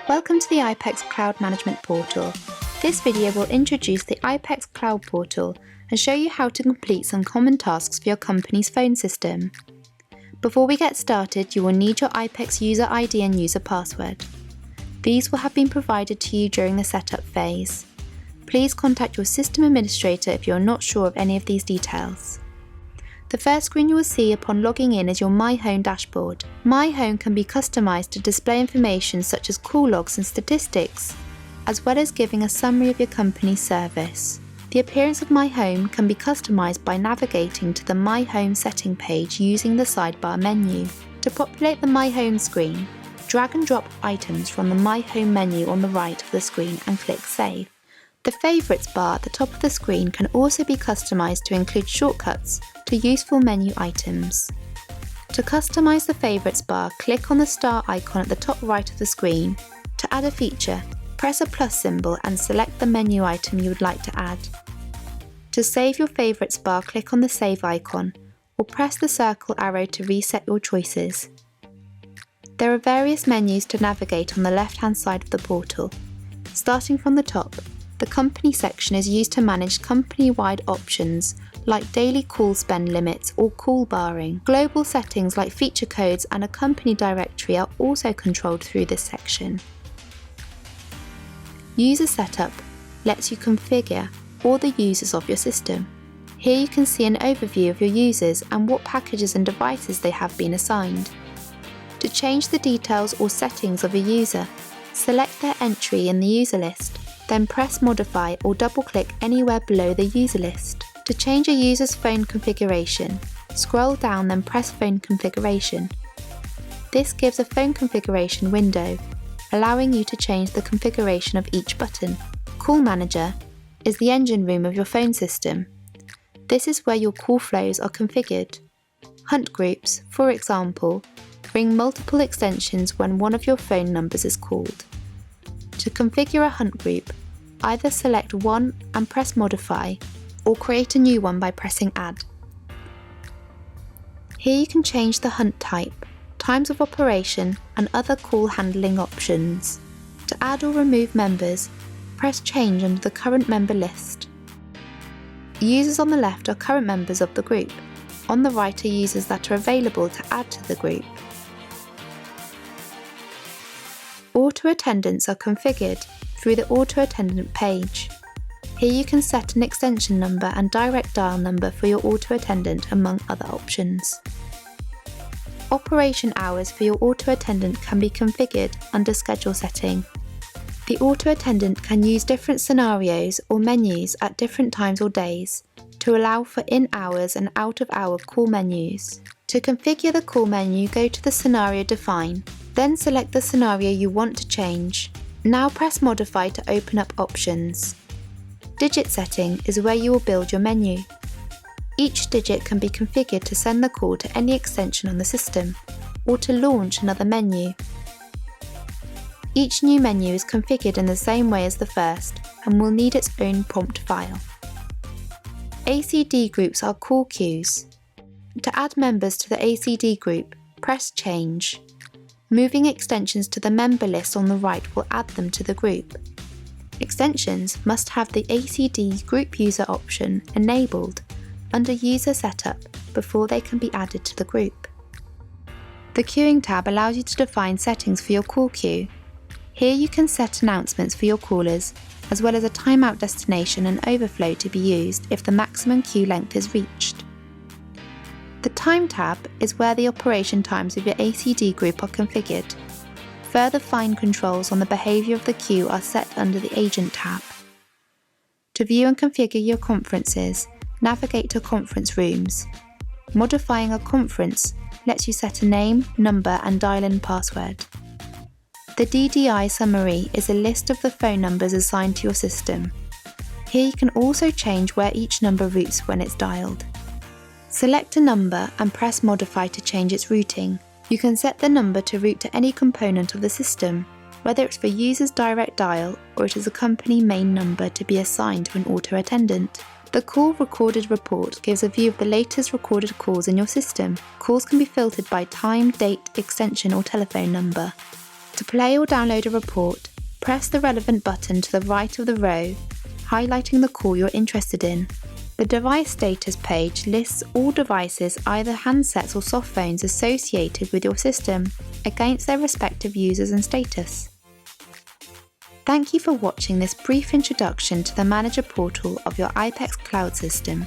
Welcome to the iPECS Cloud Management Portal. This video will introduce the iPECS Cloud Portal and show you how to complete some common tasks for your company's phone system. Before we get started, you will need your iPECS user ID and user password. These will have been provided to you during the setup phase. Please contact your system administrator if you are not sure of any of these details. The first screen you will see upon logging in is your My Home dashboard. My Home can be customised to display information such as call logs and statistics, as well as giving a summary of your company's service. The appearance of My Home can be customised by navigating to the My Home setting page using the sidebar menu. To populate the My Home screen, drag and drop items from the My Home menu on the right of the screen and click Save. The Favourites bar at the top of the screen can also be customised to include shortcuts to useful menu items. To customise the Favourites bar, click on the star icon at the top right of the screen. To add a feature, press a plus symbol and select the menu item you would like to add. To save your Favourites bar, click on the Save icon, or press the circle arrow to reset your choices. There are various menus to navigate on the left-hand side of the portal. Starting from the top, the Company section is used to manage company-wide options like daily call spend limits or call barring. Global settings like feature codes and a company directory are also controlled through this section. User Setup lets you configure all the users of your system. Here you can see an overview of your users and what packages and devices they have been assigned. To change the details or settings of a user, select their entry in the user list. Then press Modify or double-click anywhere below the user list. To change a user's phone configuration, scroll down then press Phone Configuration. This gives a phone configuration window, allowing you to change the configuration of each button. Call Manager is the engine room of your phone system. This is where your call flows are configured. Hunt groups, for example, bring multiple extensions when one of your phone numbers is called. To configure a hunt group, either select one and press Modify, or create a new one by pressing Add. Here you can change the hunt type, times of operation, and other call handling options. To add or remove members, press Change under the current member list. Users on the left are current members of the group. On the right are users that are available to add to the group. Auto attendants are configured through the auto attendant page. Here you can set an extension number and direct dial number for your auto attendant, among other options. Operation hours for your auto attendant can be configured under schedule setting. The auto attendant can use different scenarios or menus at different times or days to allow for in-hours and out-of-hour call menus. To configure the call menu, go to the scenario Define. Then select the scenario you want to change. Now press Modify to open up options. Digit setting is where you will build your menu. Each digit can be configured to send the call to any extension on the system, or to launch another menu. Each new menu is configured in the same way as the first and will need its own prompt file. ACD groups are call queues. To add members to the ACD group, press Change. Moving extensions to the member list on the right will add them to the group. Extensions must have the ACD Group User option enabled under User Setup before they can be added to the group. The Queuing tab allows you to define settings for your call queue. Here you can set announcements for your callers, as well as a timeout destination and overflow to be used if the maximum queue length is reached. The Time tab is where the operation times of your ACD group are configured. Further fine controls on the behaviour of the queue are set under the Agent tab. To view and configure your conferences, navigate to Conference Rooms. Modifying a conference lets you set a name, number and dial-in password. The DDI summary is a list of the phone numbers assigned to your system. Here you can also change where each number routes when it's dialed. Select a number and press Modify to change its routing. You can set the number to route to any component of the system, whether it's for user's direct dial or it is a company main number to be assigned to an auto attendant. The Call Recorded report gives a view of the latest recorded calls in your system. Calls can be filtered by time, date, extension or telephone number. To play or download a report, press the relevant button to the right of the row, highlighting the call you're interested in. The device status page lists all devices, either handsets or soft phones, associated with your system against their respective users and status. Thank you for watching this brief introduction to the Manager portal of your iPECS cloud system.